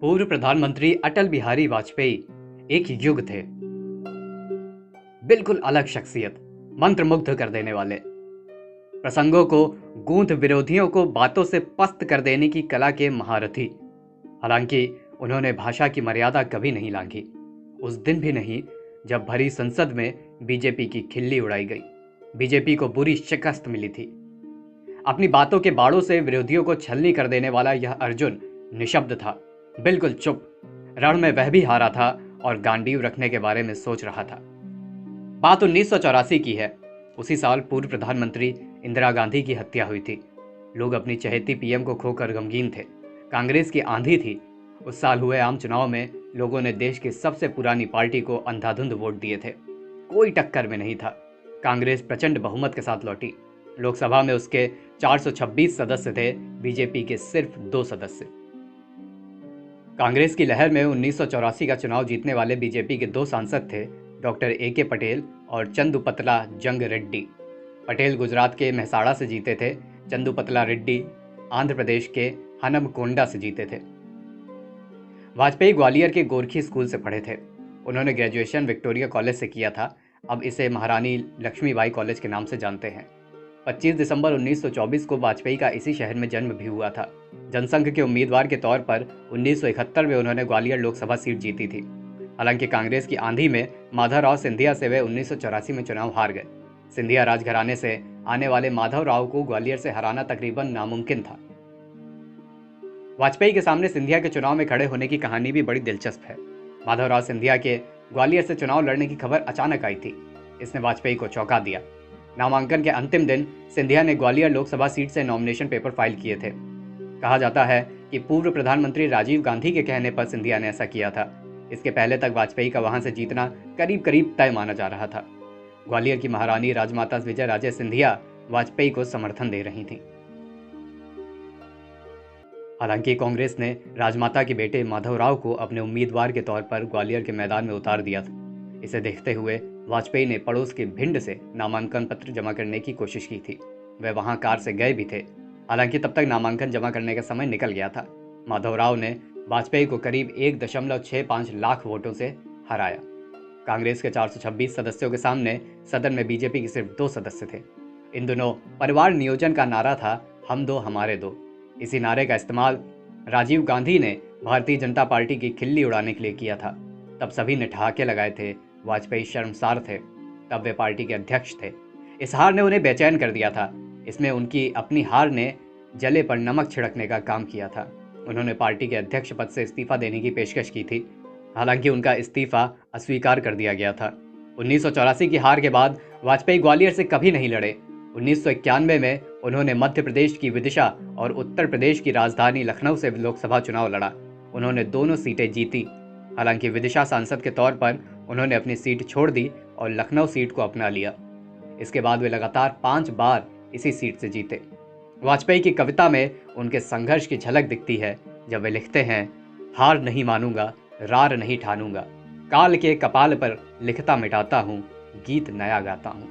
पूर्व प्रधानमंत्री अटल बिहारी वाजपेयी एक युग थे। बिल्कुल अलग शख्सियत, मंत्रमुग्ध कर देने वाले, प्रसंगों को गूंथ विरोधियों को बातों से पस्त कर देने की कला के महारथी। हालांकि उन्होंने भाषा की मर्यादा कभी नहीं लांघी, उस दिन भी नहीं जब भरी संसद में बीजेपी की खिल्ली उड़ाई गई। बीजेपी को बुरी शिकस्त मिली थी। अपनी बातों के बाड़ों से विरोधियों को छलनी कर देने वाला यह अर्जुन निशब्द था, बिल्कुल चुप। रण में वह भी हारा था और गांडीव रखने के बारे में सोच रहा था। बात 1984 की है। उसी साल पूर्व प्रधानमंत्री इंदिरा गांधी की हत्या हुई थी। लोग अपनी चहेती पीएम को खोकर गमगीन थे। कांग्रेस की आंधी थी। उस साल हुए आम चुनाव में लोगों ने देश की सबसे पुरानी पार्टी को अंधाधुंध वोट दिए थे। कोई टक्कर में नहीं था। कांग्रेस प्रचंड बहुमत के साथ लौटी। लोकसभा में उसके 426 सदस्य थे, बीजेपी के सिर्फ 2 सदस्य। कांग्रेस की लहर में 1984 का चुनाव जीतने वाले बीजेपी के 2 सांसद थे, डॉक्टर ए.के. पटेल और चंदुपतला जंग रेड्डी। पटेल गुजरात के मेहसाड़ा से जीते थे, चंदुपतला रेड्डी आंध्र प्रदेश के हनमकोंडा से जीते थे। वाजपेयी ग्वालियर के गोरखी स्कूल से पढ़े थे। उन्होंने ग्रेजुएशन विक्टोरिया कॉलेज से किया था, अब इसे महारानी लक्ष्मीबाई कॉलेज के नाम से जानते हैं। 25 दिसंबर 1924 को वाजपेयी का इसी शहर में जन्म भी हुआ था। जनसंघ के उम्मीदवार के तौर पर 1971 में उन्होंने ग्वालियर लोकसभा सीट जीती थी। हालांकि कांग्रेस की आंधी में माधवराव सिंधिया से वे 1984 में चुनाव हार गए। सिंधिया राजघराने से आने वाले माधवराव को ग्वालियर से हराना तकरीबन नामुमकिन था। वाजपेयी के सामने सिंधिया के चुनाव में खड़े होने की कहानी भी बड़ी दिलचस्प है। माधवराव सिंधिया के ग्वालियर से चुनाव लड़ने की खबर अचानक आई थी। इसने वाजपेयी को चौंका दिया। नामांकन के अंतिम दिन सिंधिया ने ग्वालियर लोकसभा सीट से नॉमिनेशन पेपर फाइल किए थे। कहा जाता है कि पूर्व प्रधानमंत्री राजीव गांधी के कहने पर सिंधिया ने ऐसा किया था। इसके पहले तक वाजपेयी का वहां से जीतना करीब करीब तय माना जा रहा था। ग्वालियर की महारानी राजमाता विजय राजे सिंधिया वाजपेयी को समर्थन दे रही थीं। हालांकि कांग्रेस ने राजमाता के बेटे माधवराव को अपने उम्मीदवार के तौर पर ग्वालियर के मैदान में उतार दिया था। इसे देखते हुए वाजपेयी ने पड़ोस के भिंड से नामांकन पत्र जमा करने की कोशिश की थी। वे वहां कार से गए भी थे। हालांकि तब तक नामांकन जमा करने का समय निकल गया था। माधवराव ने वाजपेयी को करीब 1.65 लाख वोटों से हराया। कांग्रेस के 426 सदस्यों के सामने सदन में बीजेपी के सिर्फ 2 सदस्य थे। इन दिनों परिवार नियोजन का नारा था, हम दो हमारे दो। इसी नारे का इस्तेमाल राजीव गांधी ने भारतीय जनता पार्टी की खिल्ली उड़ाने के लिए किया था। तब सभी ने ठहाके लगाए थे। वाजपेयी शर्मसार थे। तब वे पार्टी के अध्यक्ष थे। इस हार ने उन्हें बेचैन कर दिया था। इसमें उनकी अपनी हार ने जले पर नमक छिड़कने का काम किया था। उन्होंने पार्टी के अध्यक्ष पद से इस्तीफा देने की पेशकश की थी। हालांकि उनका इस्तीफा अस्वीकार कर दिया गया था। 1984 की हार के बाद वाजपेयी ग्वालियर से कभी नहीं लड़े। 1991 में उन्होंने मध्य प्रदेश की विदिशा और उत्तर प्रदेश की राजधानी लखनऊ से लोकसभा चुनाव लड़ा। उन्होंने दोनों सीटें जीती। हालांकि विदिशा सांसद के तौर पर उन्होंने अपनी सीट छोड़ दी और लखनऊ सीट को अपना लिया। इसके बाद वे लगातार 5 बार इसी सीट से जीते। वाजपेयी की कविता में उनके संघर्ष की झलक दिखती है जब वे लिखते हैं, हार नहीं मानूंगा, रार नहीं ठानूंगा, काल के कपाल पर लिखता मिटाता हूँ, गीत नया गाता हूँ।